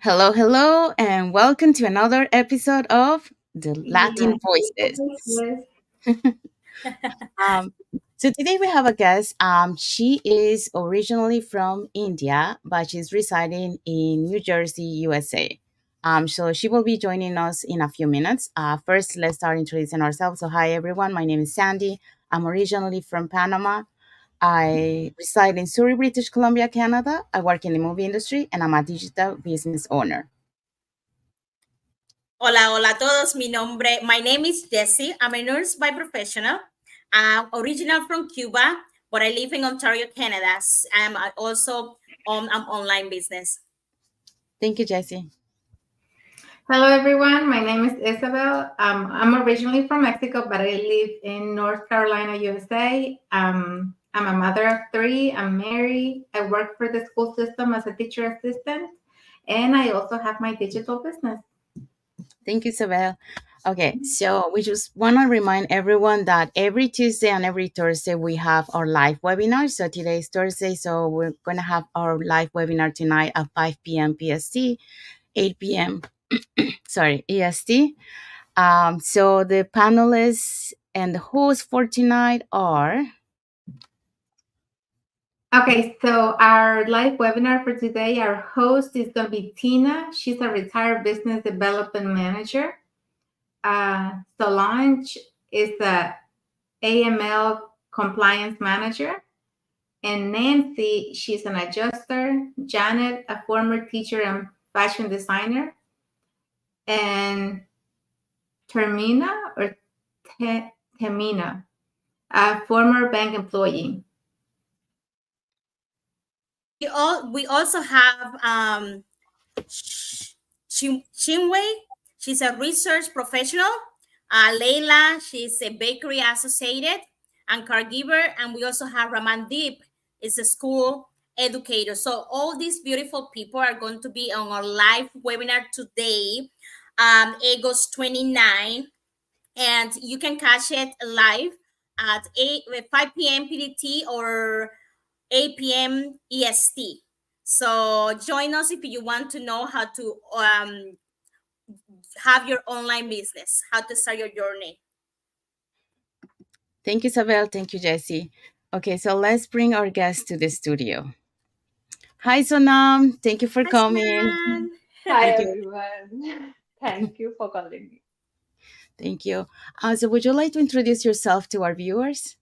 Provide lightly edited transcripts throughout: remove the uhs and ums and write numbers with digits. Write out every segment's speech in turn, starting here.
Hello, hello, and welcome to another episode of the Latin Latin Voices. voices. Um, so today we have a guest. She is originally from India, but she's residing in New Jersey, USA. So she will be joining us in a few minutes. First, let's start introducing ourselves. So, hi everyone, my name is Sandy. I'm originally from Panama. I reside in Surrey, British Columbia, Canada. I work in the movie industry, and I'm a digital business owner. Hola, hola a todos. My name is Jessie. I'm a nurse by professional. I'm original from Cuba, but I live in Ontario, Canada. I'm also on an online business. Thank you, Jesse. Hello, everyone. My name is Isabel. I'm originally from Mexico, but I live in North Carolina, USA. I'm a mother of three. I'm married. I work for the school system as a teacher assistant, and I also have my digital business. Thank you, Isabel. Okay, so we just want to remind everyone that every Tuesday and every Thursday we have our live webinar. So today is Thursday, so we're going to have our live webinar tonight at 5 p.m. PST, 8 p.m. sorry, EST. So the panelists and the hosts for tonight are. Okay, so our live webinar for today, our host is going to be Tina. She's a retired business development manager. Solange is a AML compliance manager. And Nancy, she's an adjuster. Janet, a former teacher and fashion designer. And Termina or Temina, a former bank employee. We also have Chinwei. She's a research professional. Leila, she's a bakery associate and caregiver. And we also have Ramandeep, is a school educator. So all these beautiful people are going to be on our live webinar today, August 29. And you can catch it live at 5 p.m. PDT or 8 p.m. EST. So join us if you want to know how to have your online business, how to start your journey. Thank you, Isabel. Thank you, Jesse. Okay, so let's bring our guest to the studio. Hi, Sonam. Thank you for Hi, coming. Sinan. Hi Thank you. everyone. Thank you for calling me. Thank you. So, would you like to introduce yourself to our viewers?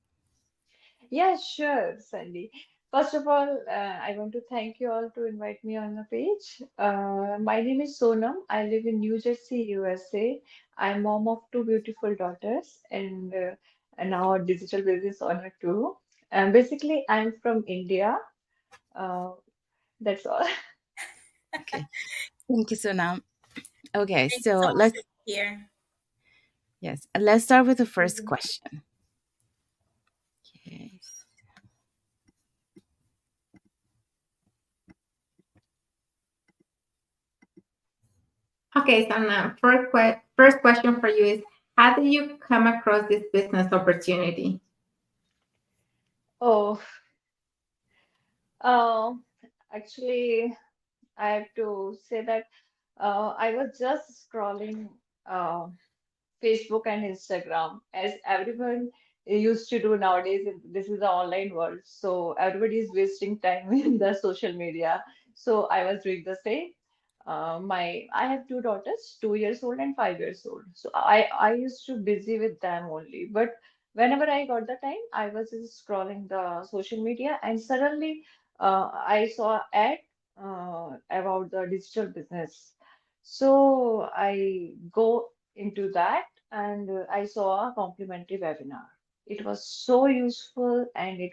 Yeah, sure, Sandy. First of all, I want to thank you all to invite me on the page. My name is Sonam. I live in New Jersey, USA. I'm mom of two beautiful daughters and now a digital business owner too. And basically, I'm from India. Uh, that's all. Okay. Thank you, Sonam. Okay, Thank you so so much for let's being here. let's start with the first question. Okay. Okay, so now first question for you is, how did you come across this business opportunity? Oh, uh, actually, I have to say that I was just scrolling Facebook and Instagram, as everyone used to do nowadays. This is the online world, so everybody is wasting time in the social media. So I was doing the same. I have two daughters, 2 years old and 5 years old. So I used to busy with them only. But whenever I got the time, I was just scrolling the social media, and suddenly I saw ad about the digital business. So I go into that and I saw a complimentary webinar. It was so useful and I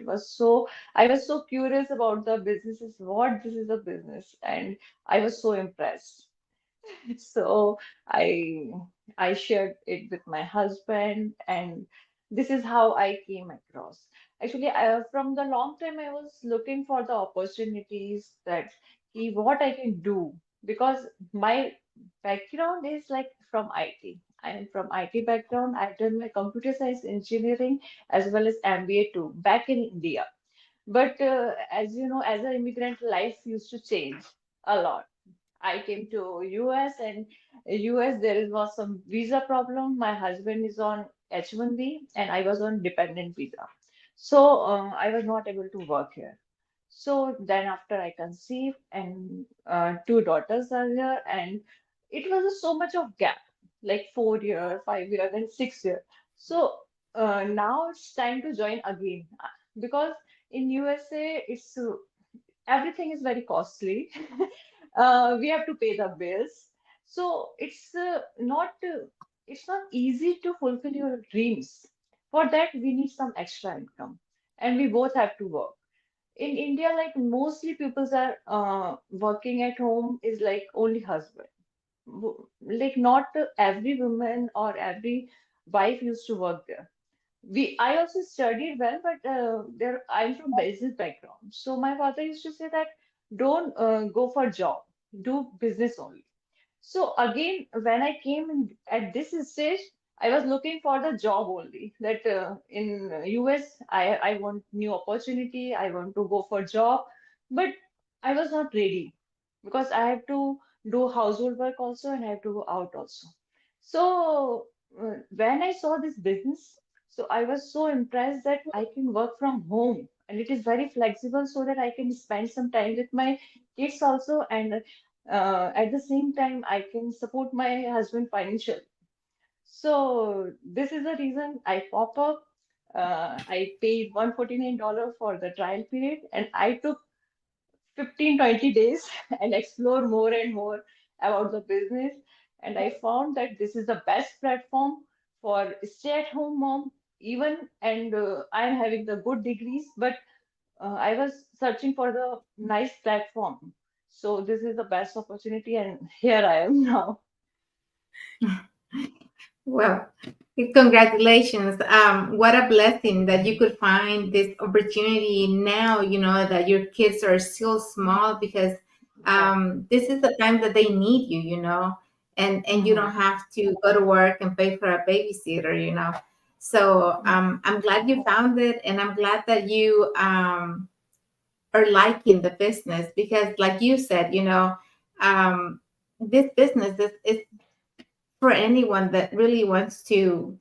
was so curious about the businesses, what this is a business, and I was so impressed. So I I shared it with my husband, and this is how I came across. Actually, from the long time I was looking for the opportunities that what I can do, because my background is like from IT. I am from IT background. I've done my computer science engineering as well as MBA too back in India. But as you know, as an immigrant, life used to change a lot. I came to US, and US there was some visa problem. My husband is on H-1B and I was on dependent visa. So I was not able to work here. So then after I conceived and two daughters are here, and it was so much of gap, like 4 years, 5 years, and 6 years. So now it's time to join again because in USA it's everything is very costly. We have to pay the bills, so it's not easy to fulfill your dreams. For that, we need some extra income, and we both have to work. In India, like mostly people are working at home is like only husband. Like not every woman or every wife used to work there. I also studied well, but there I'm from business background. So my father used to say that don't go for job, do business only. So again, when I came in at this stage, I was looking for the job only. That in US, I want new opportunity. I want to go for job, but I was not ready because I have to do household work also and I have to go out also. So when I saw this business, so I was so impressed that I can work from home and it is very flexible so that I can spend some time with my kids also, and at the same time I can support my husband financially. So this is the reason I pop up. I paid $149 for the trial period, and I took 15-20 days and explore more and more about the business. And I found that this is the best platform for stay-at-home mom, even, and I'm having the good degrees, but I was searching for the nice platform. So this is the best opportunity, and here I am now. Well, congratulations. What a blessing that you could find this opportunity now, that your kids are still small, because Yeah. this is the time that they need you, and you Hmm. don't have to go to work and pay for a babysitter. So I'm glad you found it, and I'm glad that you are liking the business, because like you said, this business is for anyone that really wants to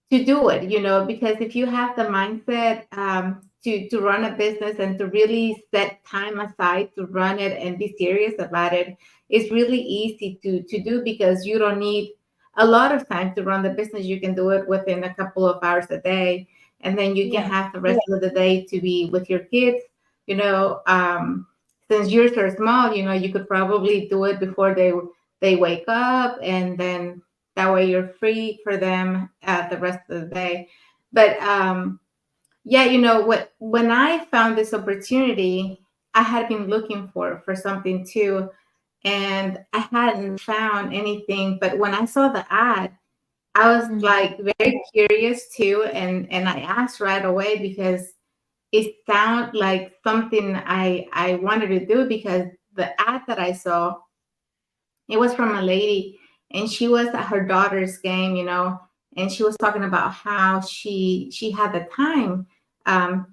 do it, because if you have the mindset to run a business and to really set time aside to run it and be serious about it, it's really easy to do, because you don't need a lot of time to run the business. You can do it within a couple of hours a day, and then you can Yeah. have the rest of the day to be with your kids. You know, since yours are small, you could probably do it before they wake up, and then that way you're free for them the rest of the day. But yeah, what when I found this opportunity, I had been looking for something too, and I hadn't found anything. But when I saw the ad, I was Hmm. like very curious too, and I asked right away, because it sounded like something I wanted to do, because the ad that I saw, it was from a lady, and she was at her daughter's game, and she was talking about how she had the time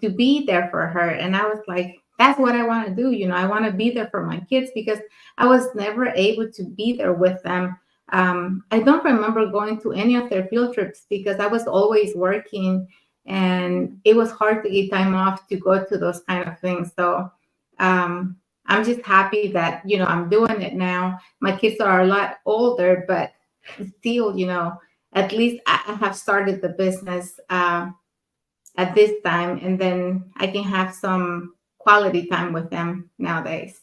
to be there for her. And I was like, that's what I want to do. I want to be there for my kids, because I was never able to be there with them. I don't remember going to any of their field trips, because I was always working, and it was hard to get time off to go to those kind of things. So um, I'm just happy that I'm doing it now. My kids are a lot older, but still, at least I have started the business at this time, and then I can have some quality time with them nowadays.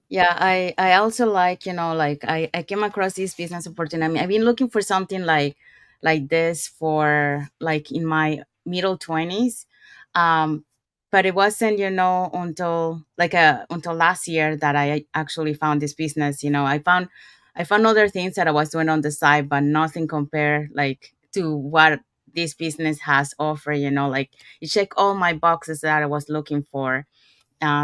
Yeah, I also like, like I came across this business opportunity. I mean, I've been looking for something like this for like in my middle 20s. Um but it wasn't, until until last year that I actually found this business. I found other things that I was doing on the side, but nothing compared like to what this business has offered, like it checked all my boxes that I was looking for.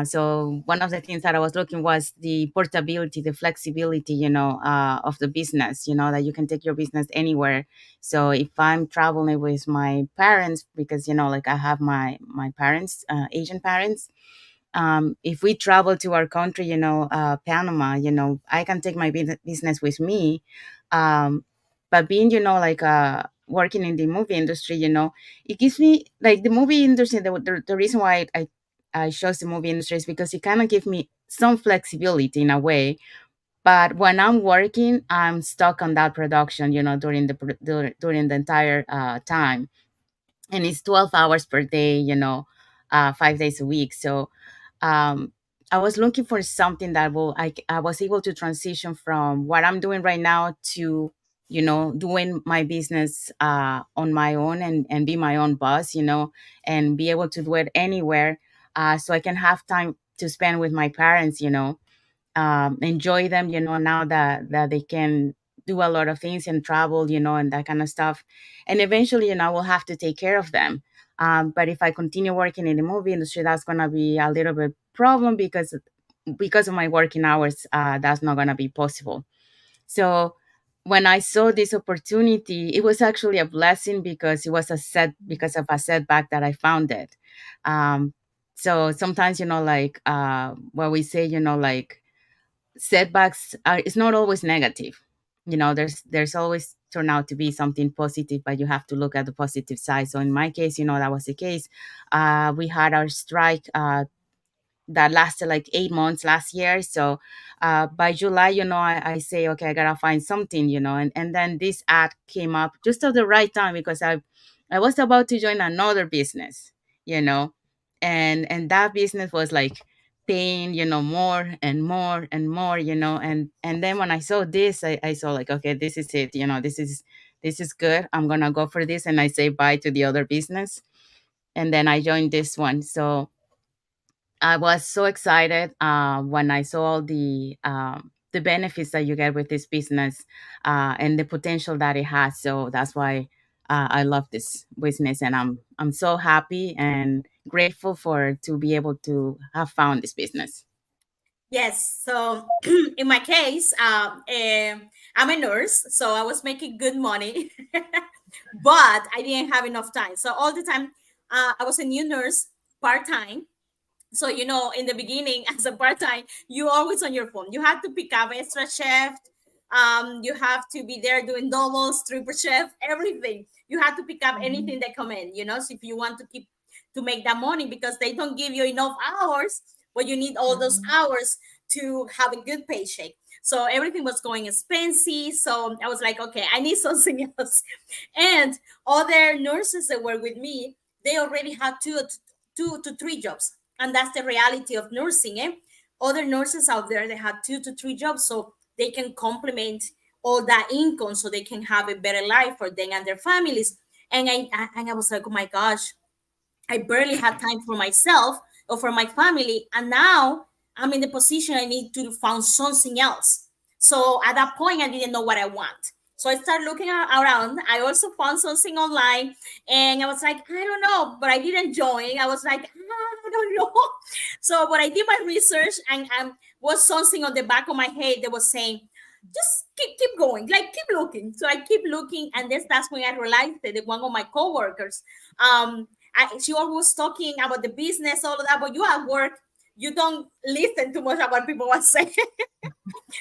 So one of the things that I was looking was the portability, the flexibility, of the business, that you can take your business anywhere. So if I'm traveling with my parents, because, like I have my parents, Asian parents, If we travel to our country, Panama, I can take my business with me. But being, like working in the movie industry, it gives me like the movie industry. The reason why I chose the movie industry is because it kind of gives me some flexibility in a way. But when I'm working, I'm stuck on that production, during during the entire time, and it's 12 hours per day, 5 days a week. So um, I was looking for something that I was able to transition from what I'm doing right now to, doing my business on my own, and be my own boss, and be able to do it anywhere, so I can have time to spend with my parents, enjoy them, now that they can do a lot of things and travel, and that kind of stuff. And eventually, I will have to take care of them. But if I continue working in the movie industry, that's going to be a little bit problem, because of my working hours, that's not going to be possible. So when I saw this opportunity, it was actually a blessing, because it was because of a setback that I found it. Um, so sometimes, like what we say, like setbacks are, it's not always negative. There's always turn out to be something positive, but you have to look at the positive side. So in my case, that was the case. We had our strike that lasted like 8 months last year. So by July, I say, okay, I gotta find something, and then this ad came up just at the right time, because I was about to join another business, you know, and that business was like paying, more and more and more, and then when I saw this, I saw like, okay, this is it, this is good. I'm gonna go for this, and I say bye to the other business, and then I joined this one. So I was so excited when I saw all the benefits that you get with this business, and the potential that it has. So that's why I love this business, and I'm so happy and grateful for to be able to have found this business. Yes. So in my case, I'm a nurse, so I was making good money, but I didn't have enough time. So all the time, I was a new nurse, part time. So in the beginning, as a part-time, you always on your phone. You have to pick up extra shift. You have to be there doing doubles, triple shift, everything. You have to pick up Mhm. anything that come in, so if you want to keep to make that money, because they don't give you enough hours, but you need all those Mhm. hours to have a good paycheck. So everything was going expensive, so I was like, okay, I need something else. And other nurses that were with me, they already had two to three jobs, and that's the reality of nursing. Other nurses out there, they have two to three jobs, so they can complement all that income, so they can have a better life for them and their families. And I was like, oh my gosh, I barely had time for myself or for my family. And now I'm in the position I need to find something else. So at that point, I didn't know what I want. So I started looking around. I also found something online, and I was like, I don't know, but I didn't join. I was like, I don't know. So, but I did my research, and was something on the back of my head that was saying, just keep going, like keep looking. So I keep looking, and that's when I realized that one of my coworkers, she always talking about the business, all of that, but you at work, you don't listen too much about what people are saying.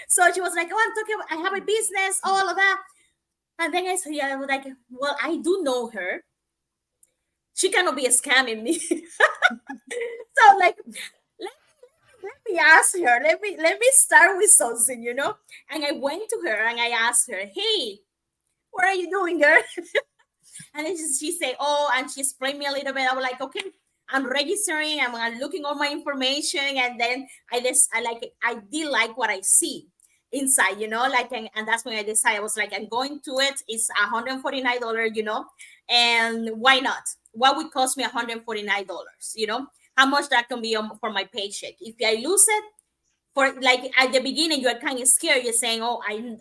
So she was like, oh, I'm talking about, I have a business, all of that. And then I said, yeah, I was like, well, I do know her. She cannot be scamming me. So like, let me ask her. Let me start with something, And I went to her and I asked her, hey, what are you doing, girl? And then she said, oh, and she explained me a little bit. I was like, okay, I'm registering, I'm looking all my information. And then I like it. I did like what I see inside, like, and that's when I decided. I was like, I'm going to it. It's $149, and why not? What would cost me $149, how much that can be for my paycheck? If I lose it, for like at the beginning you're kind of scared, you're saying, oh, I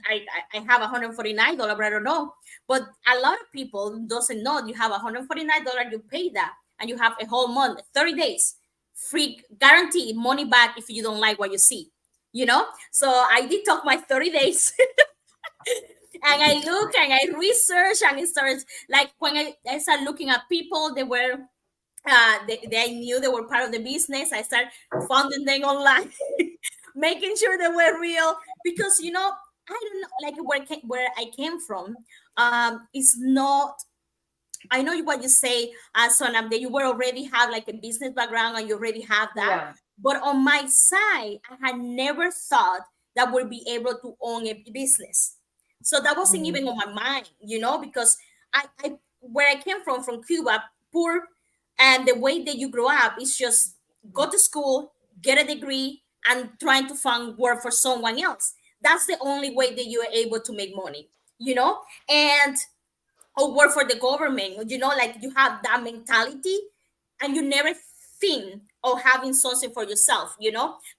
have $149, but I don't know. But a lot of people doesn't know you have $149, you pay that, and you have a whole month, 30 days free, guarantee money back if you don't like what you see, so I did talk my 30 days. And I look and I research, and it starts like when I started looking at people, they were They knew they were part of the business. I started funding them online, making sure they were real because I don't know, like where I came from. It's not. I know what you say, Sonam, that you were already have like a business background and you already have that. Yeah. But on my side, I had never thought that would be able to own a business. So that wasn't Mhm. even on my mind, because I where I came from Cuba, poor, and the way that you grow up is just go to school, get a degree, and trying to find work for someone else. That's the only way that you are able to make money, and or work for the government. Like you have that mentality and you never think of having something for yourself.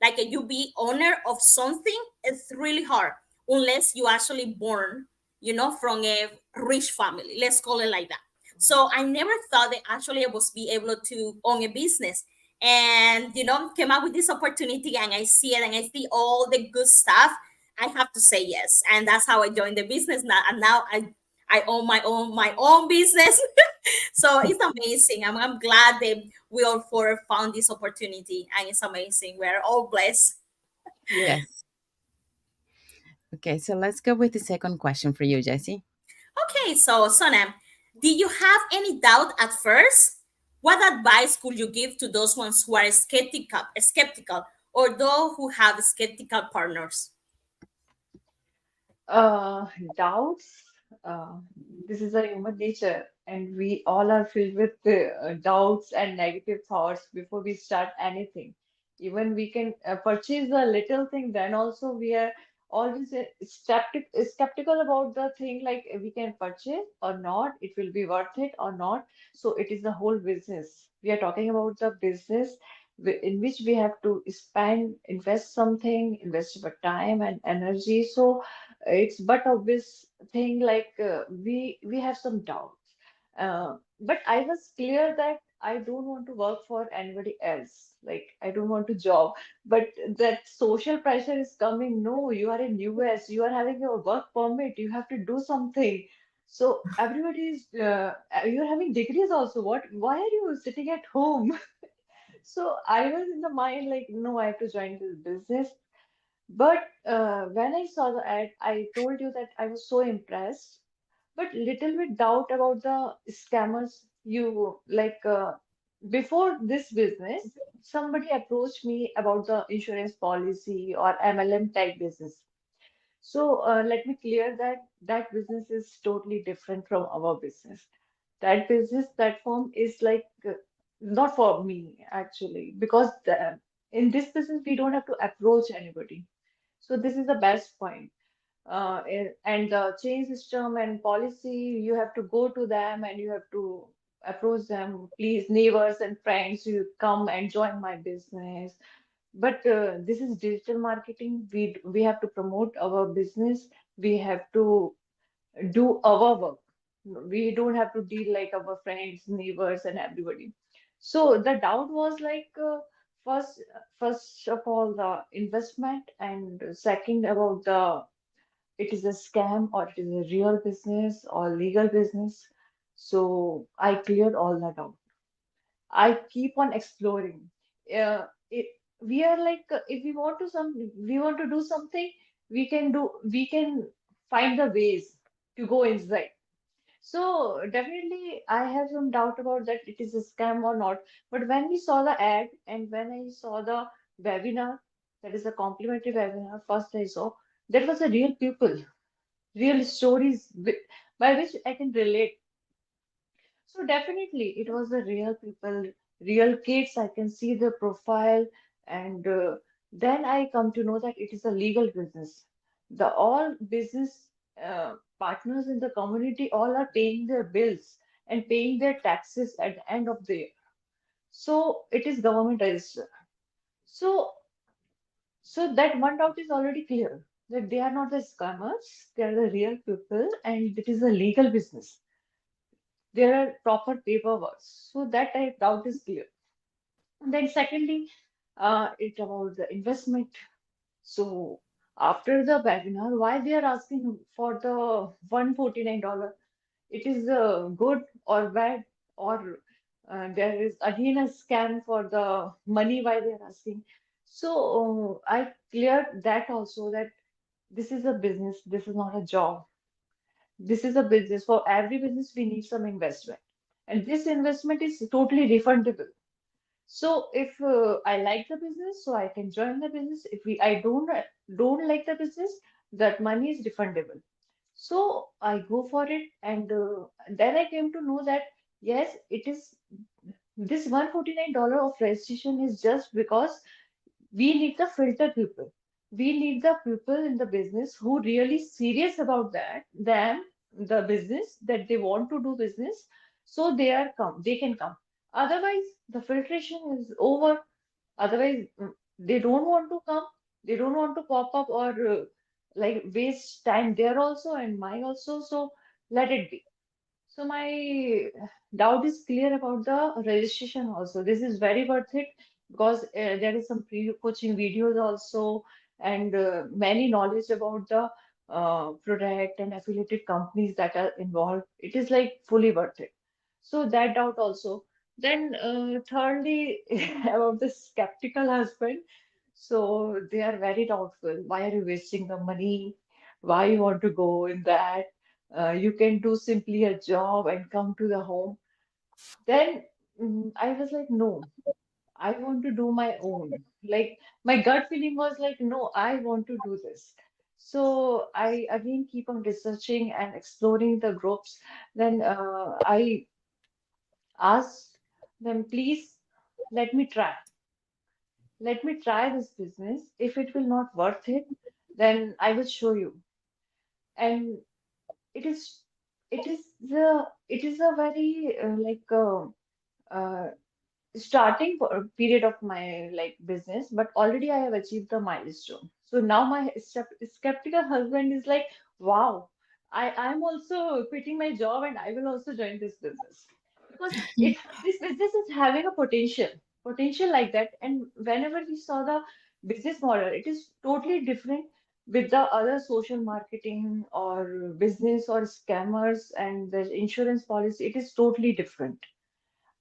Like you be owner of something, it's really hard unless you actually born, from a rich family, let's call it like that. So I never thought that actually I was be able to own a business, and came up with this opportunity, and I see it and I see all the good stuff. I have to say yes, and that's how I joined the business now. And now I own my own business. So it's amazing. I'm glad that we all four found this opportunity, and it's amazing. We're all blessed. Yes. Okay, so let's go with the second question for you, Jessie. Okay, so Sonam, did you have any doubt at first? What advice could you give to those ones who are skeptical, or those who have skeptical partners? Uh, Doubts. Uh, this is a human nature, and we all are filled with doubts and negative thoughts before we start anything. Even we can purchase a little thing, then also we are always skeptical about the thing, like we can purchase or not, it will be worth it or not. So it is the whole business. We are talking about the business in which we have to invest something, invest our time and energy. So it's but obvious thing, like we have some doubts, but I was clear that I don't want to work for anybody else, like I don't want to job. But that social pressure is coming. No, you are in US, you are having your work permit, you have to do something. So everybody is you're having degrees also, why are you sitting at home? So I was in the mind like, no, I have to join this business. But when I saw the ad, I told you that I was so impressed, but little bit doubt about the scammers. You like before this business, somebody approached me about the insurance policy or MLM type business. So let me clear that that business is totally different from our business. That business platform is like not for me actually, because in this business we don't have to approach anybody. So this is the best point. And the chain system and policy, you have to go to them and you have to approach them. Please, neighbors and friends, you come and join my business. But this is digital marketing. We have to promote our business. We have to do our work. We don't have to deal like our friends, neighbors, and everybody. So the doubt was like first, first of all, the investment, and second about the it is a scam or it is a real business or legal business. So I cleared all that out. I keep on exploring. It, we are like if we want to do something, we can find the ways to go inside. So definitely I have some doubt about that it is a scam or not. But when we saw the ad and when I saw the webinar, that is a complimentary webinar, first I saw that was a real people, real stories by which I can relate. So definitely, it was the real people, real kids. I can see the profile, and then I come to know that it is a legal business. The all business partners in the community all are paying their bills and paying their taxes at the end of the year. So it is government registered. So so that one doubt is already clear that they are not the scammers, they are the real people, and it is a legal business. There are proper paperwork. So that I doubt is clear. And then secondly, it about the investment. So after the webinar, why they are asking for the $149? It is good or bad, or There is again a scam for the money why they are asking. So I cleared that also, that this is a business, this is not a job. This is a business. For every business, we need some investment. And this investment is totally refundable. So if I like the business, so I can join the business. If I don't like the business, that money is refundable. So I go for it, and then I came to know that yes, it is this $149 of registration is just because we need the filter people. We need the people in the business who really serious about them, the business that they want to do business, so they can come. Otherwise, the filtration is over. Otherwise, they don't want to come. They don't want to pop up or like waste time there also and mine also. So let it be. So my doubt is clear about the registration also. This is very worth it because there is some pre-coaching videos also and many knowledge about the product and affiliated companies that are involved. It is like fully worth it. So that doubt also. Then thirdly, about the skeptical husband. So they are very doubtful. Why are you wasting the money? Why you want to go in that? You can do simply a job and come to the home. Then I was like, no, I want to do my own. Like my gut feeling was like, no, I want to do this. So I again keep on researching and exploring the groups. Then I asked them, please let me try. Let me try this business. If it will not worth it, then I will show you. And it is it is a very uh, starting period of my like business, but already I have achieved the milestone. So now my skeptical husband is like, wow, I'm also quitting my job and I will also join this business because it this business is having a potential like that. And whenever we saw the business model, it is totally different with the other social marketing or business or scammers and the insurance policy. It is totally different.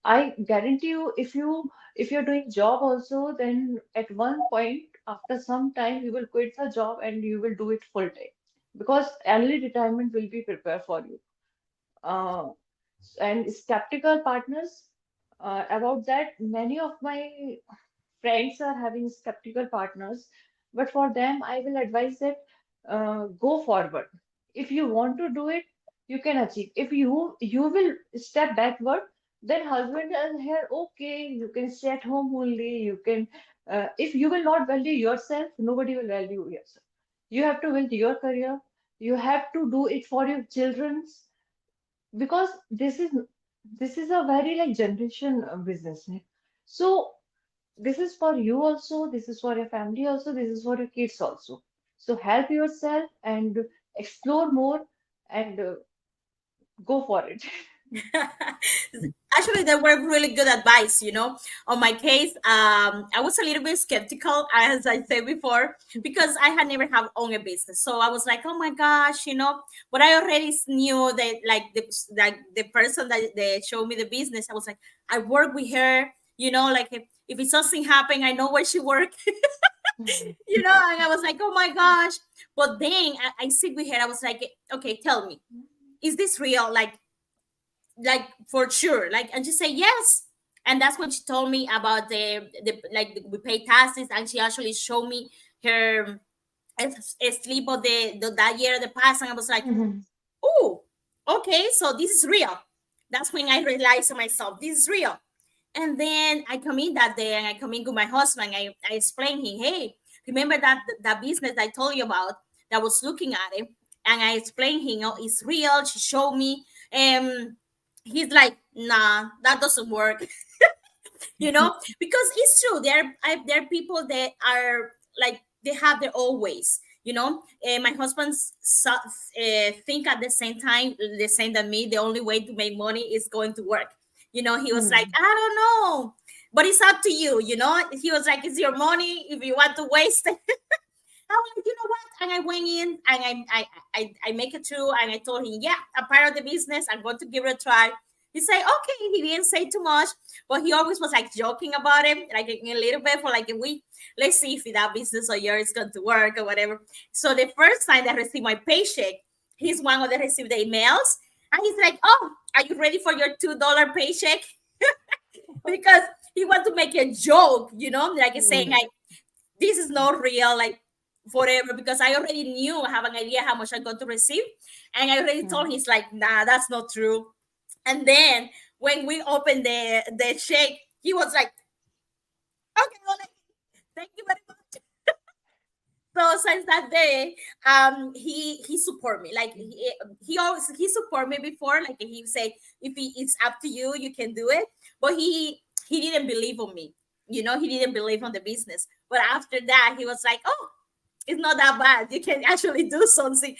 I guarantee you, if you're doing job also, then at one point after some time you will quit the job and you will do it full time because early retirement will be prepared for you. Uh, and skeptical partners about that, many of my friends are having skeptical partners, but for them, I will advise that go forward. If you want to do it, you can achieve. If you will step backward, then husband and here, okay, you can stay at home only. You can, if you will not value yourself, nobody will value yourself. You have to build your career. You have to do it for your children's because this is a very like generation business. Right? So this is for you also, this is for your family also, this is for your kids also. So help yourself and explore more and go for it. Actually, they were really good advice, you know. On my case, I was a little bit skeptical, as I said before, because I had never have owned a business. So I was like, oh my gosh, you know. But I already knew that, like the person that they showed me the business, I was like, I work with her, you know, like if it's something happen, I know where she work, you know. And I was like, oh my gosh. But then I sit with her, I was like, okay, tell me, is this real? Like for sure, like, and she said yes. And that's when she told me about the like we pay taxes, and she actually showed me her slip of that year the past, and I was like, Mhm. oh, okay, so this is real. That's when I realized to myself, this is real. And then I come in that day, and I come in with my husband. I explain him, hey, remember that business I told you about that was looking at it? And I explained him, oh, it's real. She showed me. He's like, nah, that doesn't work. You know, because it's true. There are people that are like they have their own ways. You know, my husband's think at the same time the same than me. The only way to make money is going to work. You know, he was like, Mhm. I don't know, but it's up to you. You know, he was like, it's your money. If you want to waste it, I'm like, you know what? And I went in and I make it through, and I told him, yeah, I'm part of the business. I'm going to give it a try. He said, okay, he didn't say too much, but he always was like joking about it, like a little bit for like a week. Let's see if that business of yours is going to work or whatever. So the first time that I received my paycheck, he's one of the received the emails. And he's like, oh, are you ready for your $2 paycheck? Because he want to make a joke, like saying Hmm. like this is not real, like forever, because I already knew, I have an idea how much I'm going to receive. And I already told him, Hmm. he's like, nah, that's not true. And then when we opened the check, he was like, okay, well, like, thank you very much. So since that day, he support me. Like he always he support me before. Like he say, if it's up to you, you can do it. But he didn't believe on me. He didn't believe on the business. But after that, he was like, oh, it's not that bad. You can actually do something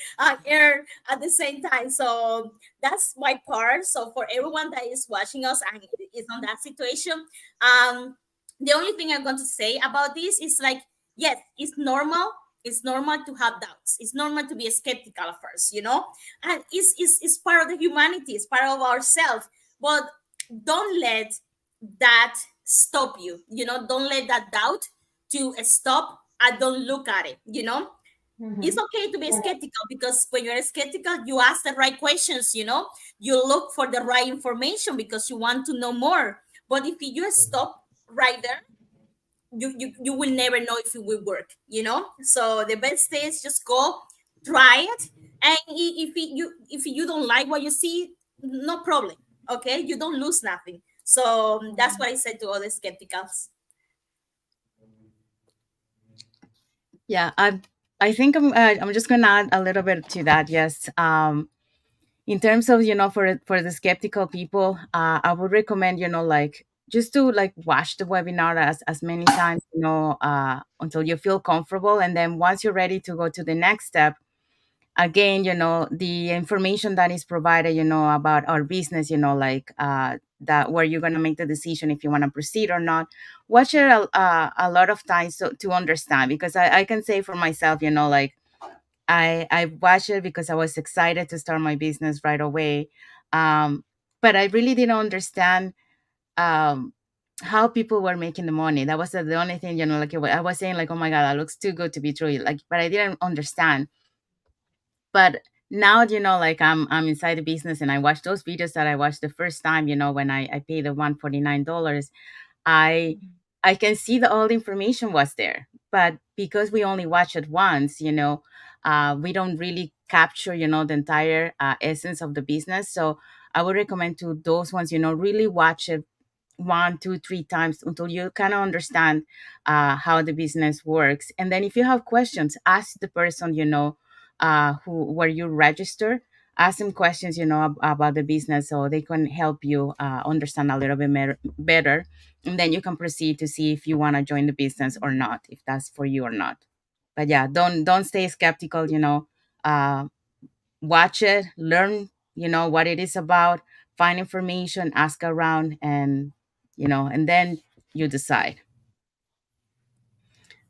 earn at the same time. So that's my part. So for everyone that is watching us and is on that situation, the only thing I'm going to say about this is like, yes, it's normal. It's normal to have doubts. It's normal to be skeptical at first, and it's part of the humanity. It's part of ourselves. But don't let that stop you. Don't let that doubt to stop and don't look at it. It's Hmm. okay to be skeptical, because when you're skeptical, you ask the right questions. You look for the right information because you want to know more. But if you stop right there, you will never know if it will work. So the best thing is just go try it, and if you don't like what you see, no problem. Okay, you don't lose nothing. So that's what I said to all the skepticals. Yeah, I think I'm just gonna add a little bit to that. Yes, in terms of for the skeptical people, I would recommend like just to like watch the webinar as many times until you feel comfortable, and then once you're ready to go to the next step, again, the information that is provided, about our business, like that where you're going to make the decision if you want to proceed or not. Watch it a lot of times to understand, because I can say for myself, like I watched it because I was excited to start my business right away. But I really didn't understand um, how people were making the money. That was the only thing, like I was saying, like, oh my God, that looks too good to be true. Like, but I didn't understand. But now, like I'm inside the business, and I watch those videos that I watched the first time, when I paid the $149. I I can see that all the information was there, but because we only watch it once, we don't really capture, the entire essence of the business. So I would recommend to those ones, really watch it one, two, three times until you kind of understand how the business works. And then if you have questions, ask the person, who where you register. Ask them questions, about the business, so they can help you understand a little bit better, and then you can proceed to see if you want to join the business or not, if that's for you or not. But yeah, don't stay skeptical. Uh, Watch it, learn, what it is about, find information, ask around, and then you decide.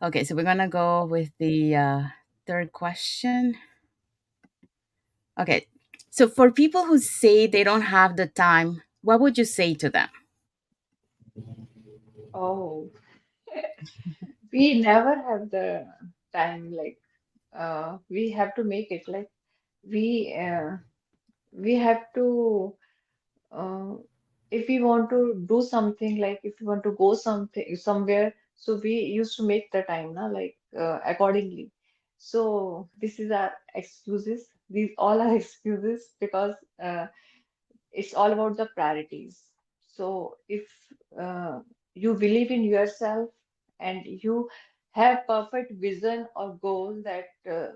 Okay, so we're gonna go with the third question. Okay, so for people who say they don't have the time, what would you say to them? Oh, we never have the time. Like, we have to make it. Like, we uh, we have to. uh, if we want to do something, like if we want to go something somewhere, so we used to make the time na, like accordingly. So this is our excuses. These all are excuses because it's all about the priorities. So if uh, you believe in yourself and you have perfect vision or goal that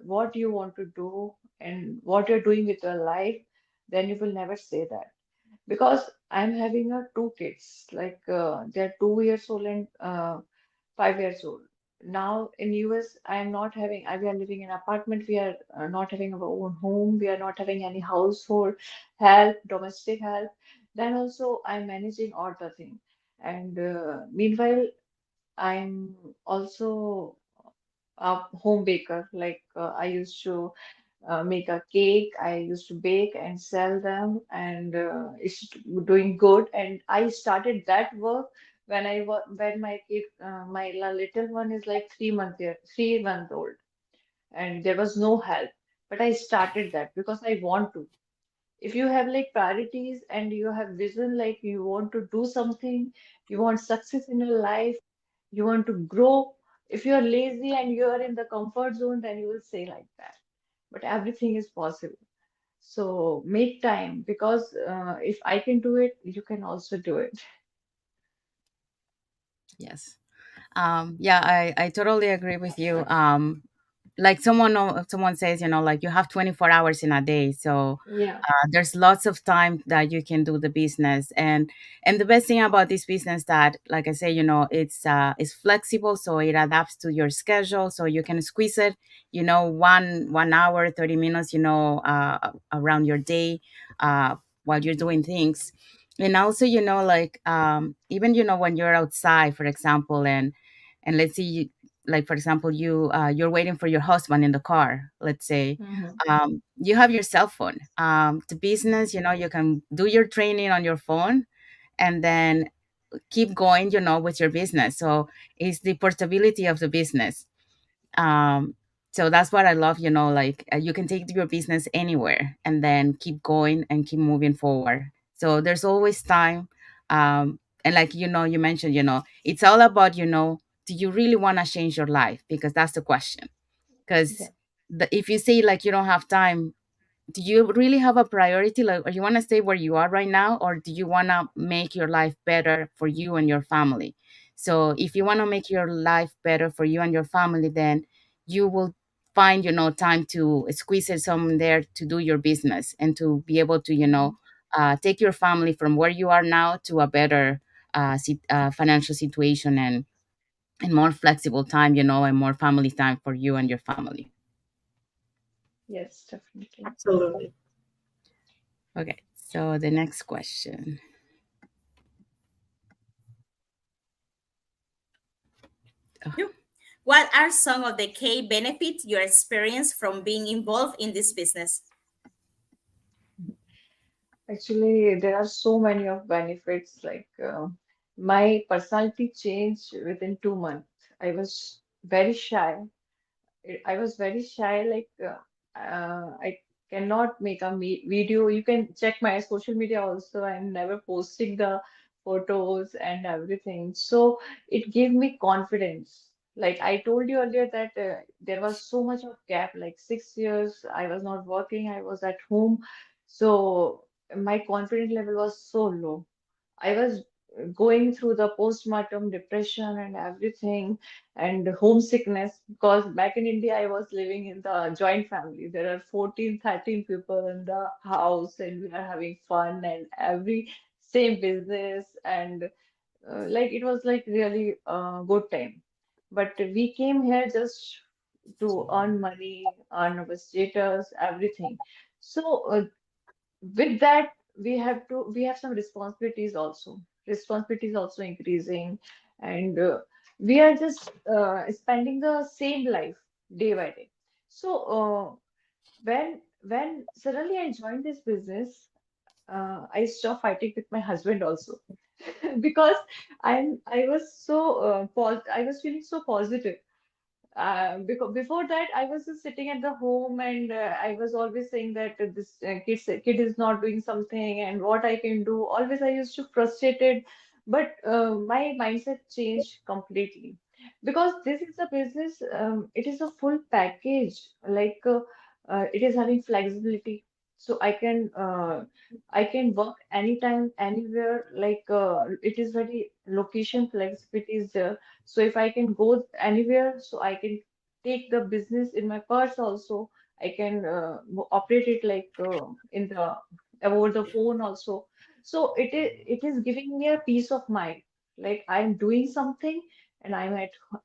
what you want to do and what you're doing with your life, then you will never say that. Because I'm having two kids, like they're 2 years old and 5 years old. Now in US, I'm not having, we are living in an apartment. We are not having our own home. We are not having any household help, domestic help. Then also I'm managing all the thing. And meanwhile, I'm also a home baker. Like I used to. make a cake. I used to bake and sell them, and it's doing good. And I started that work when when my kid, little one is like 3 month old, and there was no help. But I started that because I want to. If you have like priorities and you have vision, like you want to do something, you want success in your life, you want to grow. If you are lazy and you are in the comfort zone, then you will say like that. But everything is possible. So make time, because if I can do it, you can also do it. Yes. Yeah, I totally agree with you. Like someone says, like you have 24 hours in a day, so Yeah. there's lots of time that you can do the business. And the best thing about this business, that, like I say, it's flexible, so it adapts to your schedule, so you can squeeze it, 1 hour 30 minutes, around your day, while you're doing things. And also, like, even, when you're outside, for example, and let's see, like, for example, you're waiting for your husband in the car, let's say. Hmm. You have your cell phone. The business, you can do your training on your phone, and then keep going, with your business. So it's the portability of the business. So that's what I love, like, you can take your business anywhere and then keep going and keep moving forward. So there's always time. And like, you mentioned, it's all about, do you really want to change your life? Because that's the question. Yeah. Because if you say like you don't have time, do you really have a priority, like, or you want to stay where you are right now, or do you want to make your life better for you and your family? So if you want to make your life better for you and your family, then you will find, time to squeeze it some there to do your business and to be able to, take your family from where you are now to a better financial situation, and more flexible time, and more family time for you and your family. Yes, definitely. Absolutely. Okay, so the next question. You. What are some of the key benefits you experience from being involved in this business? Actually, there are so many of benefits. Like my personality changed within 2 months. I was very shy. I was very shy. Like I cannot make a me video. You can check my social media also. I'm never posting the photos and everything. So it gave me confidence. Like I told you earlier that there was so much of gap. Like 6 years, I was not working. I was at home. So my confidence level was so low. I was going through the postpartum depression and everything, and homesickness, because back in India I was living in the joint family. There are 14, 13 people in the house, and we are having fun and every same business, and like it was like really good time. But we came here just to earn money, earn our status, everything. So with that, we have some responsibilities also increasing, and we are just spending the same life day by day. So when suddenly I joined this business, I stopped fighting with my husband also, because I was so I was feeling so positive. Because before that, I was just sitting at the home, and I was always saying that this kid is not doing something, and what I can do. Always I used to frustrated, but my mindset changed completely, because this is a business. It is a full package. Like it is having flexibility, so I can work anytime, anywhere. Like it is very location flexibility is there. So if I can go anywhere, so I can take the business in my purse also. I can operate it like in the over the phone also. So it is giving me a peace of mind. Like I'm doing something, and I'm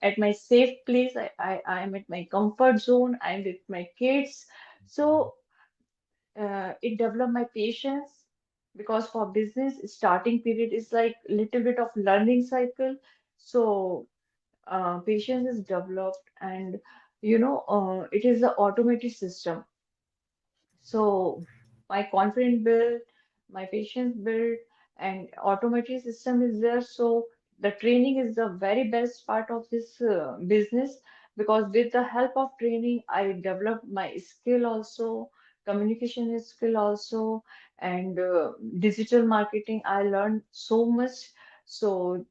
at my safe place. I'm at my comfort zone. I'm with my kids. So it developed my patience, because for business starting period is like little bit of learning cycle. So patience is developed, and it is the automated system. So my confidence built, my patience built, and automatic system is there. So the training is the very best part of this business, because with the help of training, I developed my skill also, communication skill also, and digital marketing. I learned so much. So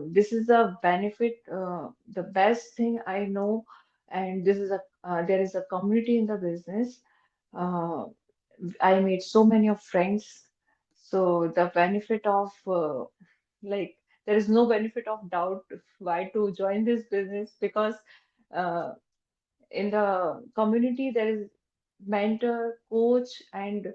this is the benefit, the best thing I know, and this is a there is a community in the business. Uh, I made so many of friends. So the benefit of like there is no benefit of doubt why to join this business, because uh, in the community there is mentor, coach, and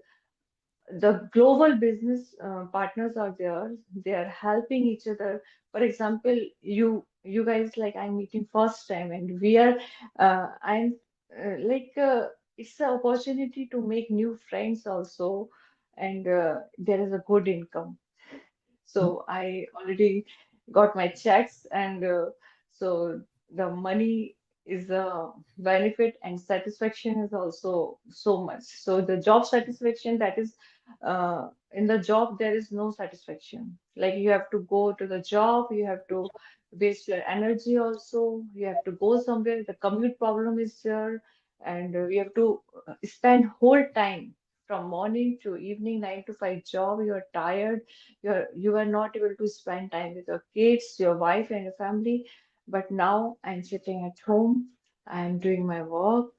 the global business partners are there. They are helping each other. For example, you guys, like, I'm meeting first time, and we are I'm like it's an opportunity to make new friends also, and there is a good income. So I already got my checks, and so the money is a benefit, and satisfaction is also so much. So the job satisfaction, that is, in the job there is no satisfaction. Like, you have to go to the job, you have to waste your energy also, you have to go somewhere. The commute problem is there, and you have to spend whole time from morning to evening, 9 to 5 job. You are tired, you are not able to spend time with your kids, your wife, and your family. But now I'm sitting at home, I'm doing my work,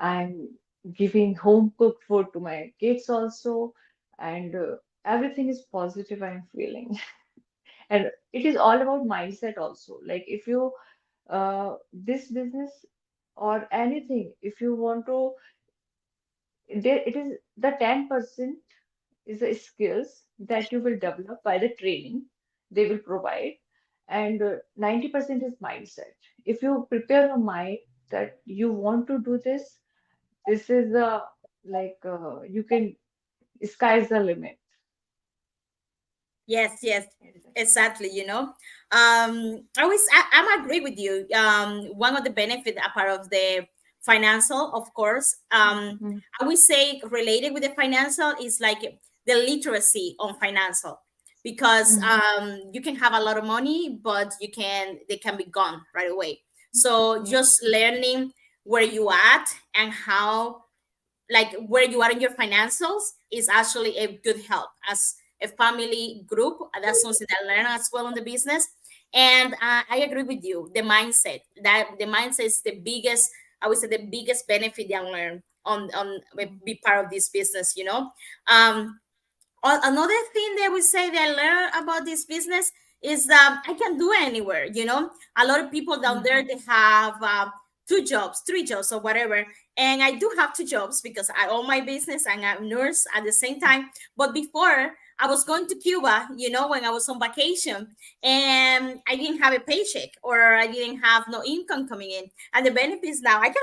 I'm giving home cooked food to my kids also, and everything is positive I'm feeling. And it is all about mindset also. Like, if you this business or anything, if you want to, there it is, the 10% is the skills that you will develop by the training they will provide, and 90% is mindset. If you prepare your mind that you want to do this, this is the, like, you can, sky's the limit. Yes, yes, Exactly. exactly. I'm agree with you. One of the benefit, a part of the financial, of course, Mhm. I would say related with the financial is like the literacy on financial, because Mhm. you can have a lot of money, but they can be gone right away. So just Exactly. learning where you at and how, like, where you are in your financials is actually a good help as a family group. That's something that I learn as well in the business. And I agree with you, the mindset, that the mindset is the biggest, I would say, the biggest benefit that I learn on be part of this business, um another thing that we say that I learned about this business is I can do it anywhere. A lot of people down there, Mhm. they have 2 jobs, 3 jobs, or whatever. And I do have 2 jobs because I own my business and I'm a nurse at the same time. But before, I was going to Cuba, when I was on vacation, and I didn't have a paycheck, or I didn't have no income coming in. And the benefits now, I can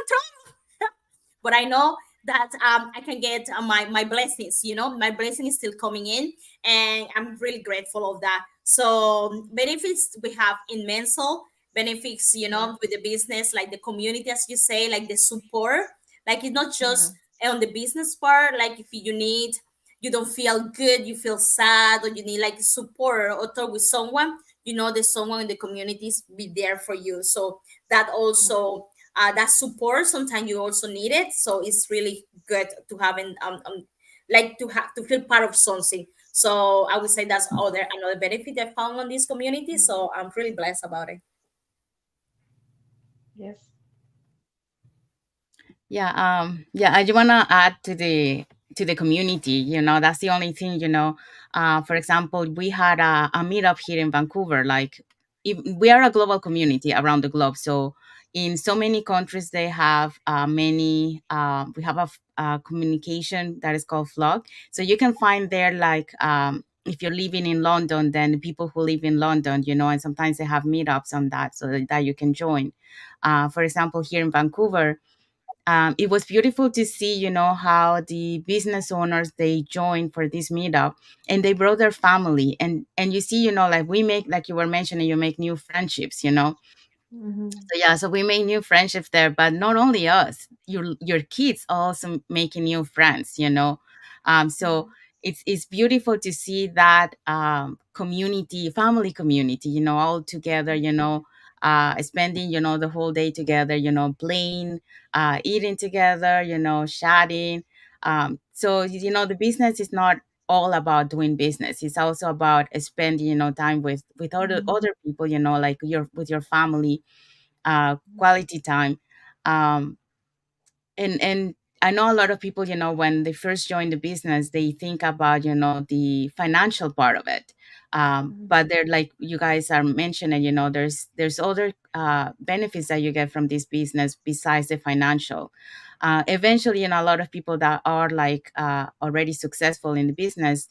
but I know that I can get my blessings. My blessing is still coming in, and I'm really grateful of that. So benefits we have immense benefits, Yeah. with the business, like the community, as you say, like the support. Like, it's not Yeah. just on the business part. Like, if you don't feel good, you feel sad, or you need like support or talk with someone, there's someone in the communities be there for you. So that Yeah. also, that support, sometimes you also need it. So it's really good to have like to have to feel part of something. So I would say that's another benefit I found on this community. Mhm. So I'm really blessed about it. Yes. Yeah, I just wanna add to the community. That's the only thing. For example, we had a meetup here in Vancouver. Like, we are a global community around the globe. So in so many countries, they have many. We have a communication that is called Vlog. So you can find there, like, if you're living in London, then the people who live in London, and sometimes they have meetups on that, so that you can join. For example, here in Vancouver, it was beautiful to see, how the business owners, they joined for this meetup, and they brought their family, and you see, like, we make, like you were mentioning, you make new friendships. Mhm. So yeah, so we made new friendships there, but not only us. your kids also making new friends, so Yes. it's beautiful to see that community, family community, all together, spending, the whole day together, playing, eating together, chatting. So the business is not all about doing business. It's also about spending, time with other people, like your with your family, quality time. Um, and I know a lot of people, when they first join the business, they think about, the financial part of it. But they're like you guys are mentioning, there's other benefits that you get from this business besides the financial. Eventually, a lot of people that are like already successful in the business,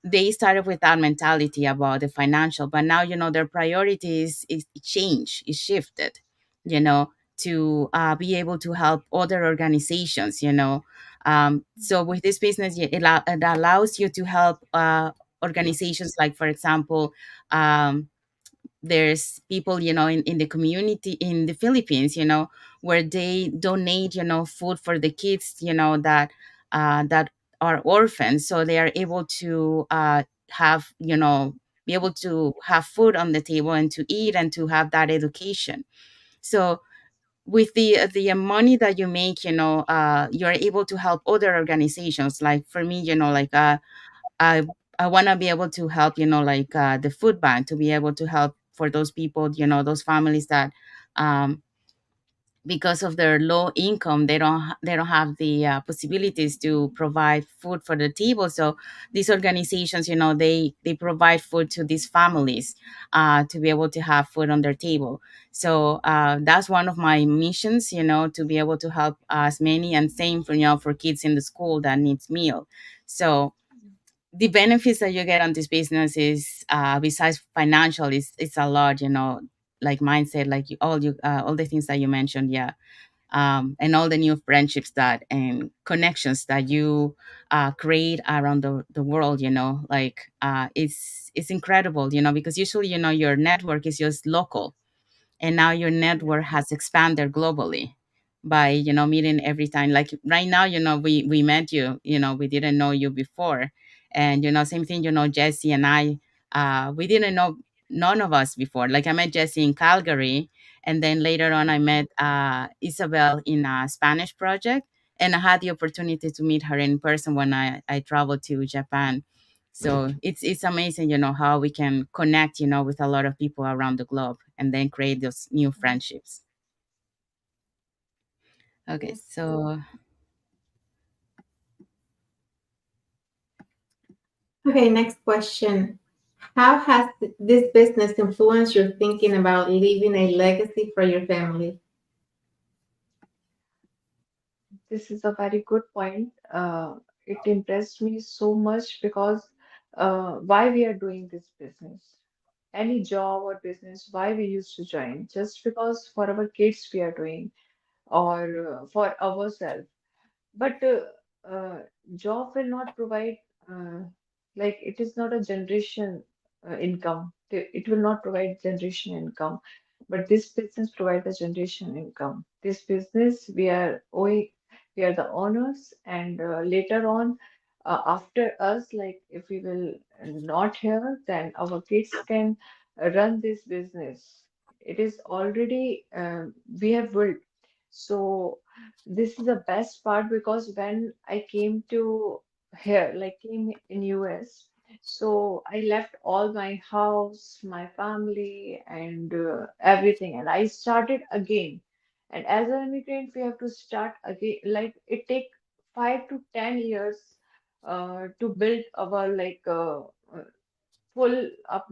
they started with that mentality about the financial, but now, their priorities is change, is shifted, to be able to help other organizations, so with this business, it allows you to help organizations, like, for example, there's people, in the community in the Philippines, where they donate, food for the kids, that are orphans, so they are able to have, be able to have food on the table and to eat and to have that education. So with the money that you make, you're able to help other organizations. Like for me, like I I want to be able to help, like the food bank, to be able to help for those people, those families that, um, because of their low income, they don't have the possibilities to provide food for the table. So these organizations, they provide food to these families, to be able to have food on their table. So that's one of my missions, to be able to help as many, and same for, for kids in the school that needs meal. So the benefits that you get on this business is, besides financial, is it's a lot, like mindset, like all the things that you mentioned, yeah. And all the new friendships that and connections that you create around the world, like it's incredible, because usually, your network is just local, and now your network has expanded globally by, meeting every time. Like right now, we met you, we didn't know you before. And same thing, Jesse and I, we didn't know, none of us before. Like I met Jesse in Calgary, and then later on I met Isabel in a Spanish project, and I had the opportunity to meet her in person when I traveled to Japan. So it's amazing, how we can connect, with a lot of people around the globe, and then create those new friendships. Okay, Yes. so Okay, next question. How has this business influenced your thinking about leaving a legacy for your family? This is a very good point. It impressed me so much because why we are doing this business, any job or business, why we used to join, just because for our kids we are doing, or for ourselves. But job will not provide, like it is not a generation income. It will not provide generation income. But this business provides a generation income. This business we are owing, we are the owners, and later on, after us, like if we will not here, then our kids can run this business. It is already we have built. So this is the best part because when I came to here, like came in US, so I left all my house, my family, and everything, and I started again. And as an immigrant, we have to start again. Like it take 5 to 10 years to build our full up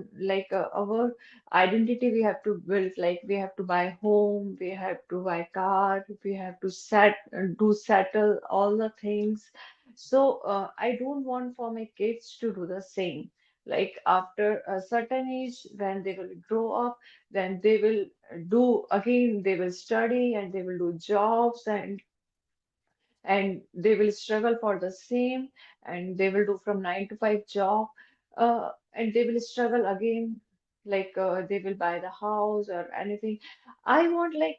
our identity we have to build, like we have to buy home, we have to buy car, we have to settle all the things. So I don't want for my kids to do the same. Like after a certain age when they will grow up, then they will do again, they will study and they will do jobs, and they will struggle for the same, and they will do from 9 to 5 job, and they will struggle again, like they will buy the house or anything. I want like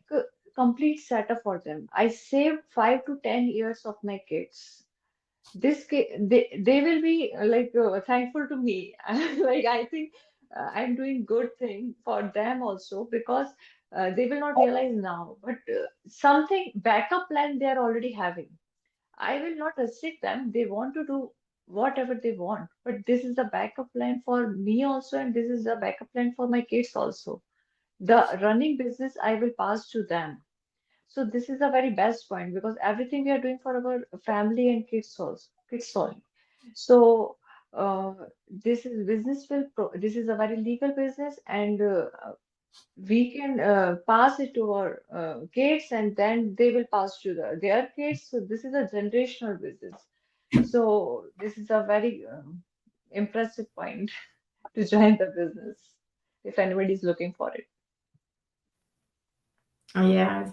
complete setup for them. I saved 5 to 10 years of my kids. They will be thankful to me. Like I think I'm doing good thing for them also, because they will not realize now, but something backup plan they are already having. I will not restrict them. They want to do whatever they want, but this is the backup plan for me also, and this is the backup plan for my kids also. The running business I will pass to them. So this is the very best point, because everything we are doing for our family and kids also, kids only. So uh, this is a very legal business, and we can pass it to our kids, and then they will pass to their kids. So this is a generational business. So this is a very impressive point to join the business if anybody is looking for it. Yes,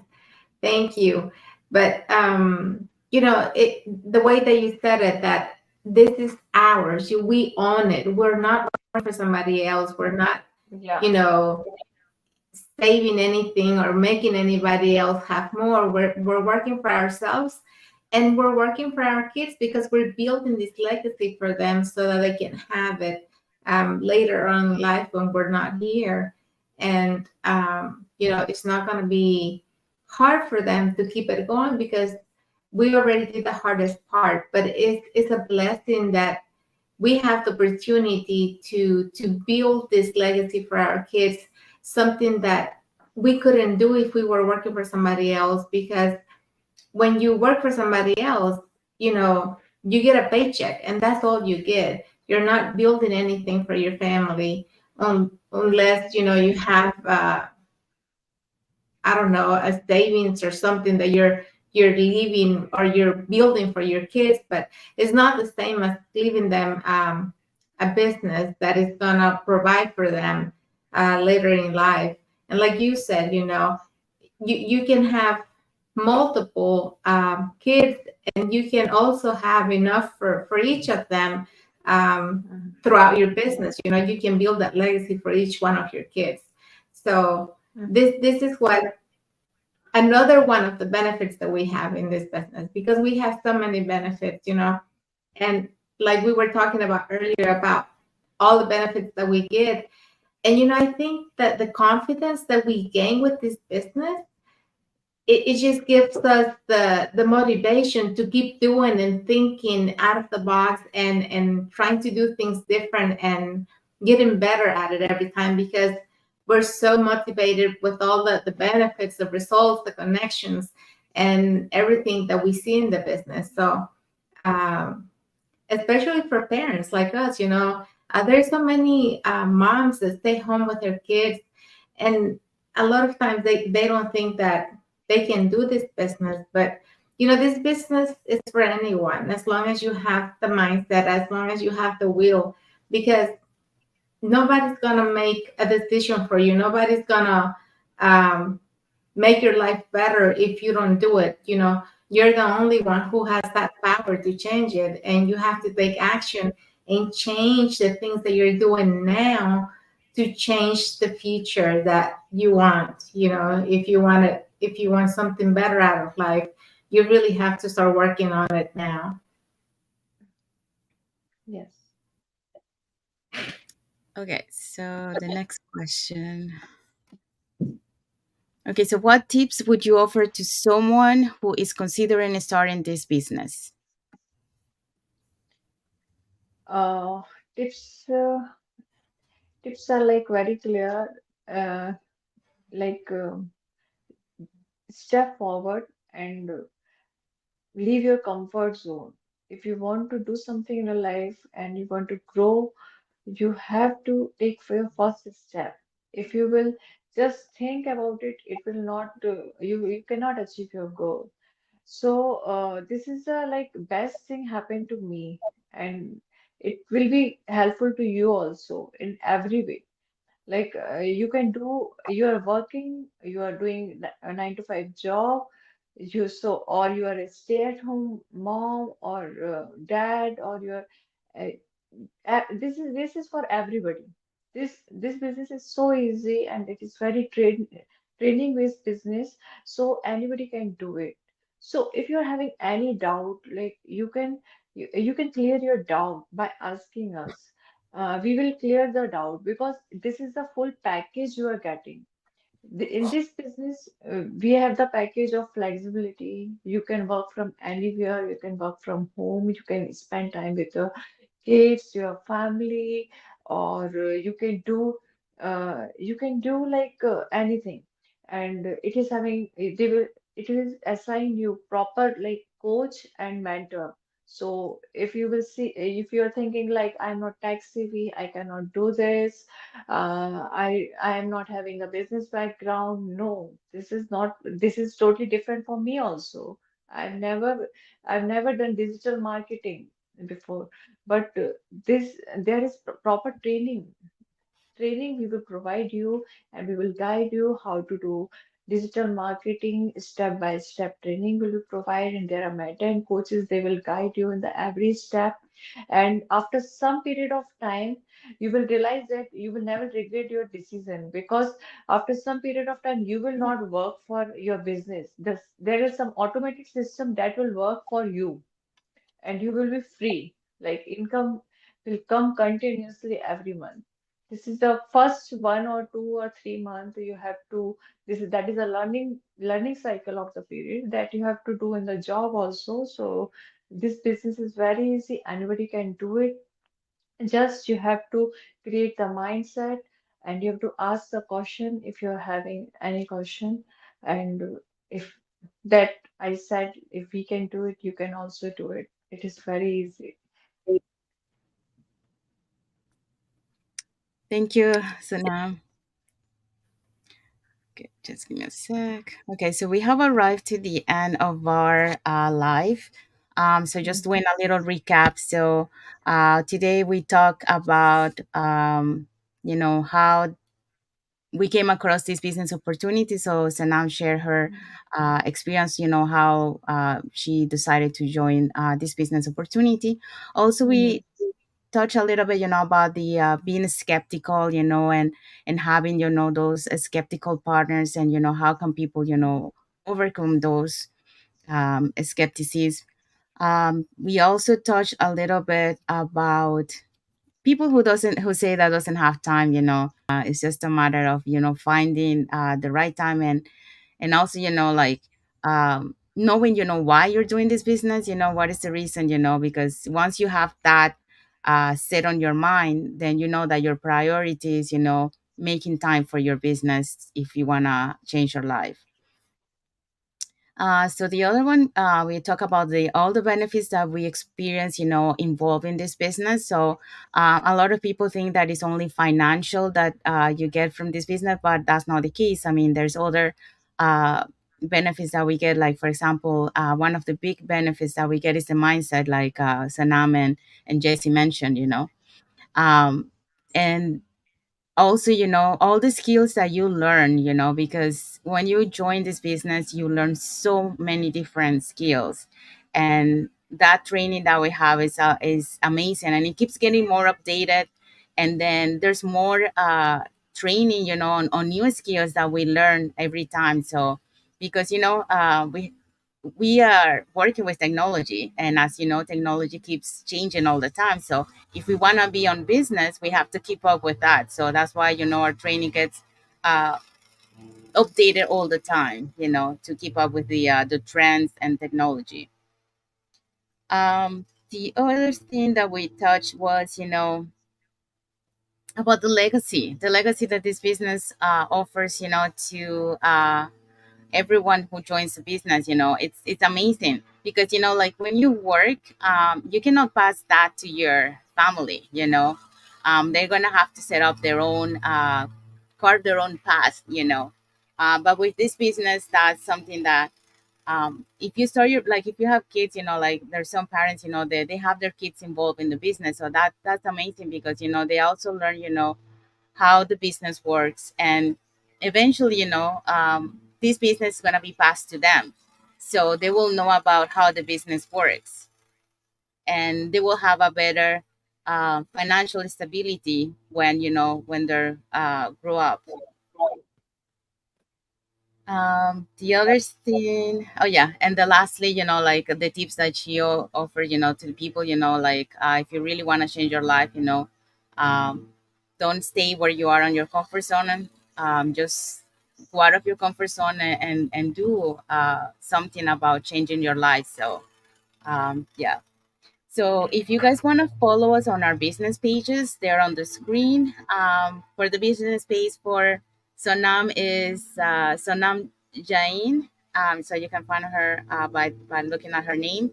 thank you. But the way that you said it, that this is ours, we own it. We're not working for somebody else. We're not, Yeah. you know, saving anything or making anybody else have more. We're working for ourselves, and we're working for our kids because we're building this legacy for them so that they can have it later on in life when we're not here. And it's not going to be hard for them to keep it going because we already did the hardest part. But it's a blessing that we have the opportunity to build this legacy for our kids, something that we couldn't do if we were working for somebody else. Because when you work for somebody else, you get a paycheck and that's all you get. You're not building anything for your family, unless you have I don't know, a savings or something that you're leaving or you're building for your kids. But it's not the same as leaving them a business that is gonna provide for them later in life. And like you said, you can have multiple kids, and you can also have enough for each of them throughout your business. You can build that legacy for each one of your kids. So Mhm. this is what another one of the benefits that we have in this business, because we have so many benefits, and like we were talking about earlier about all the benefits that we get. And I think that the confidence that we gain with this business, it just gives us the motivation to keep doing and thinking out of the box, and trying to do things different and getting better at it every time, because we're so motivated with all the benefits, the results, the connections, and everything that we see in the business. So um, especially for parents like us, there's so many moms that stay home with their kids, and a lot of times they don't think that they can do this business. But this business is for anyone, as long as you have the mindset, as long as you have the will, because nobody's gonna make a decision for you. Nobody's gonna um, make your life better if you don't do it. You're the only one who has that power to change it, and you have to take action and change the things that you're doing now to change the future that you want. If you want something better out of life, you really have to start working on it now. Yes. Okay, so the next question. Okay, so what tips would you offer to someone who is considering starting this business? Uh, tips tips are like very clear. Uh, like step forward and leave your comfort zone. If you want to do something in your life and you want to grow, you have to take for your first step. If you will just think about it, it will not you cannot achieve your goal. So this is the like best thing happened to me, and it will be helpful to you also in every way. Like you can do, you are working, you are doing a 9 to 5 job, or you are a stay-at-home mom or dad, or you're uh, this is for everybody. This business is so easy, and it is very training based business, so anybody can do it. So if you're having any doubt, like you can clear your doubt by asking us. We will clear the doubt because this is the full package you are getting. In this business, we have the package of flexibility. You can work from anywhere, you can work from home, you can spend time with your kids, your family, or you can do like anything. And it is having they will it will assign you proper like coach and mentor. So if you will see, if you're thinking like I'm not tech savvy, I cannot do this, I am not having a business background. No, this is not, this is totally different for me also. I've never I've never done digital marketing before, but this there is proper training we will provide you, and we will guide you how to do digital marketing step by step. Training will be provided, and there are mentor and coaches, they will guide you in the every step. And after some period of time, you will realize that you will never regret your decision, because after some period of time you will not work for your business. There is some automatic system that will work for you, and you will be free. Like income will come continuously every month. This is the first 1 or 2 or 3 months you have to. That is a learning cycle of the period that you have to do in the job also. So this business is very easy. Anybody can do it. Just you have to create the mindset, and you have to ask the question if you're having any question. And if that I said, if we can do it, you can also do it. It is very easy. Thank you, Sonam. Okay, just give me a sec. Okay, so we have arrived to the end of our live. So just doing a little recap. So today we talk about how we came across this business opportunity. So Sanam shared her experience, how she decided to join this business opportunity. Also, Mhm. we touch a little bit, about the being skeptical, and having, those skeptical partners, and, how can people, overcome those skepticism. We also touch a little bit about people who say that doesn't have time. It's just a matter of, finding the right time, and also, like knowing, why you're doing this business, what is the reason, because once you have that set on your mind, then you know that your priority is, making time for your business if you want to change your life. So the other one, we talk about the all the benefits that we experience, involved in this business. So a lot of people think that it's only financial that you get from this business, but that's not the case. I mean, there's other uh, benefits that we get. Like, for example, one of the big benefits that we get is the mindset, like Sanam and Jesse mentioned. Um, and also, all the skills that you learn, because when you join this business you learn so many different skills, and that training that we have is amazing, and it keeps getting more updated. And then there's more training, on new skills that we learn every time. So because, we are working with technology, and as you know, technology keeps changing all the time. So if we want to be on business, we have to keep up with that. So that's why, our training gets uh, updated all the time, to keep up with the trends and technology. The other thing that we touched was, about the legacy that this business offers, to everyone who joins the business. It's amazing because, like when you work, you cannot pass that to your family. They're gonna have to set up their own carve their own path. But with this business, that's something that, if you start your, like, if you have kids, like there's some parents, they have their kids involved in the business. So that's amazing because, they also learn, how the business works, and eventually, this business is going to be passed to them, so they will know about how the business works, and they will have a better financial stability when, when they're grow up. The other thing, oh yeah, and the lastly, like the tips that she offered, to the people, like if you really want to change your life, um, don't stay where you are on your comfort zone, and just go out of your comfort zone and do something about changing your life. So yeah. So if you guys want to follow us on our business pages, they're on the screen. For the business page for Sonam is Sonam Jain. So you can find her by looking at her name.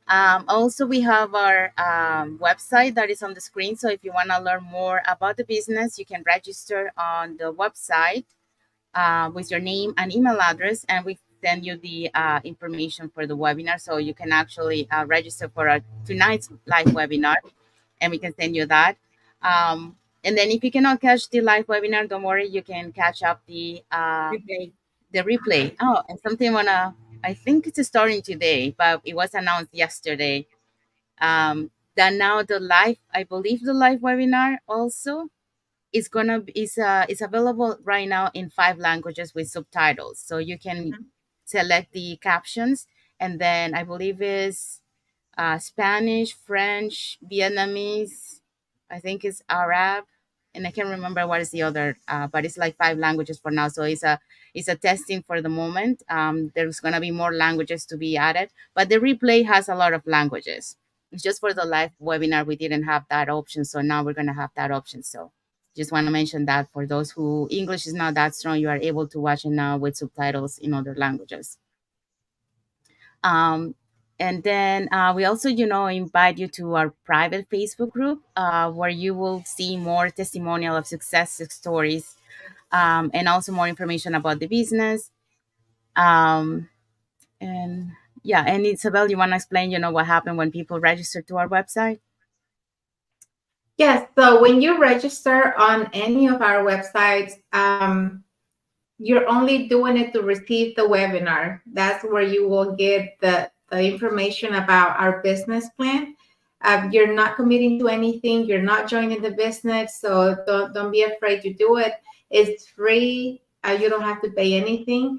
Also, we have our website that is on the screen. So if you want to learn more about the business, you can register on the website with your name and email address, and we send you the information for the webinar. So you can actually register for tonight's live webinar, and we can send you that. And then if you cannot catch the live webinar, don't worry, you can catch up Replay. the replay. Oh, and something I think it's starting today, but it was announced yesterday. That now I believe the live webinar also is available right now in 5 languages with subtitles, so you can Mhm. select the captions, and then I believe is Spanish, French, Vietnamese, I think it's Arab, and I can't remember what is the other, but it's like 5 languages for now. So it's a testing for the moment. There's gonna be more languages to be added, but the replay has a lot of languages. It's just for the live webinar we didn't have that option, so now we're gonna have that option. So just want to mention that for those who English is not that strong, you are able to watch it now with subtitles in other languages. Um, and then we also, invite you to our private Facebook group where you will see more testimonial of success stories, and also more information about the business. Um, and yeah, and Isabel, you want to explain, what happened when people register to our website? Yes, so when you register on any of our websites, you're only doing it to receive the webinar. That's where you will get the information about our business plan. You're not committing to anything. You're not joining the business, so don't be afraid to do it. It's free. You don't have to pay anything.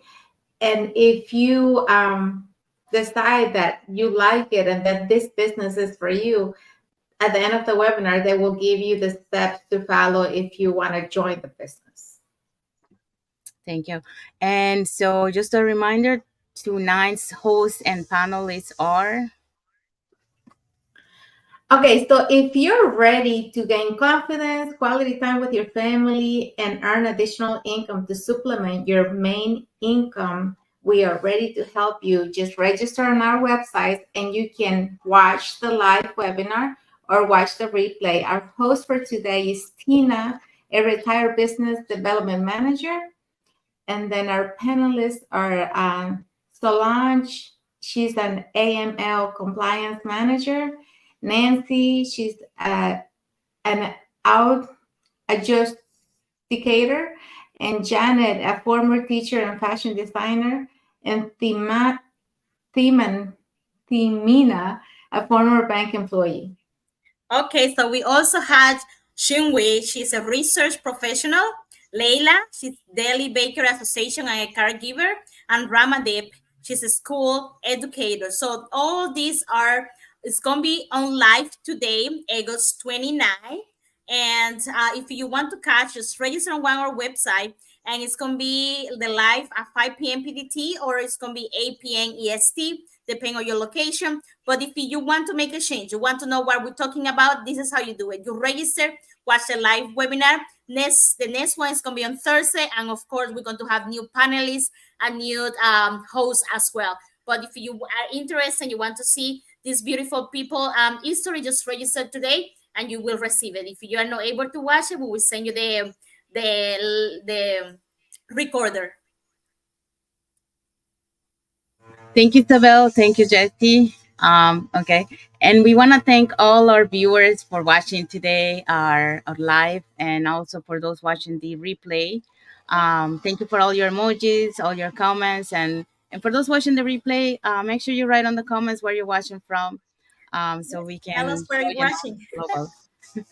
And if you decide that you like it and that this business is for you, at the end of the webinar, they will give you the steps to follow if you want to join the business. Thank you. And so just a reminder, tonight's hosts and panelists are. Okay, so if you're ready to gain confidence, quality time with your family, and earn additional income to supplement your main income, we are ready to help you. Just register on our website and you can watch the live webinar or watch the replay. Our host for today is Tina, a retired business development manager. And then our panelists are Solange, she's an AML compliance manager. Nancy, she's an out adjudicator. And Janet, a former teacher and fashion designer. And Themina, a former bank employee. Okay, so we also had Xinwei, she's a research professional. Leila, she's Daily Baker Association and a caregiver. And Ramadip, she's a school educator. So all these are, it's going to be on live today, August 29. And if you want to catch, just register on our website. And it's going to be the live at 5 p.m. PDT, or it's going to be 8 p.m. EST, depending on your location. But if you want to make a change, you want to know what we're talking about, this is how you do it. You register, watch the live webinar. The next one is going to be on Thursday. And of course, we're going to have new panelists and new hosts as well. But if you are interested and you want to see these beautiful people history, just register today and you will receive it. If you are not able to watch it, we will send you the recorder. Thank you, Isabel. Thank you, Jesse. Okay. And we want to thank all our viewers for watching today, our live, and also for those watching the replay. Thank you for all your emojis, all your comments, and for those watching the replay, make sure you write on the comments where you're watching from, so we Tell us can where show you're watching. global. All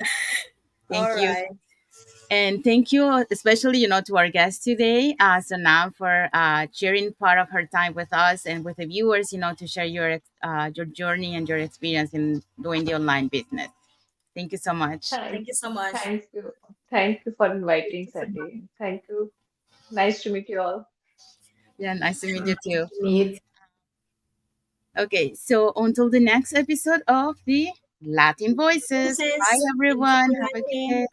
Thank you. right. And thank you, especially, to our guest today, Sonam, for sharing part of her time with us and with the viewers, to share your journey and your experience in doing the online business. Thank you so much. Thank, Thank you so much. thank you. Thank you for Thank inviting, you so much. Sandy. Thank you. Nice to meet you all. Yeah, nice to meet you Nice too. to meet. Okay, so until the next episode of the Latin Voices. Bye, Voices. Thank you everyone. for Have a good having me. day.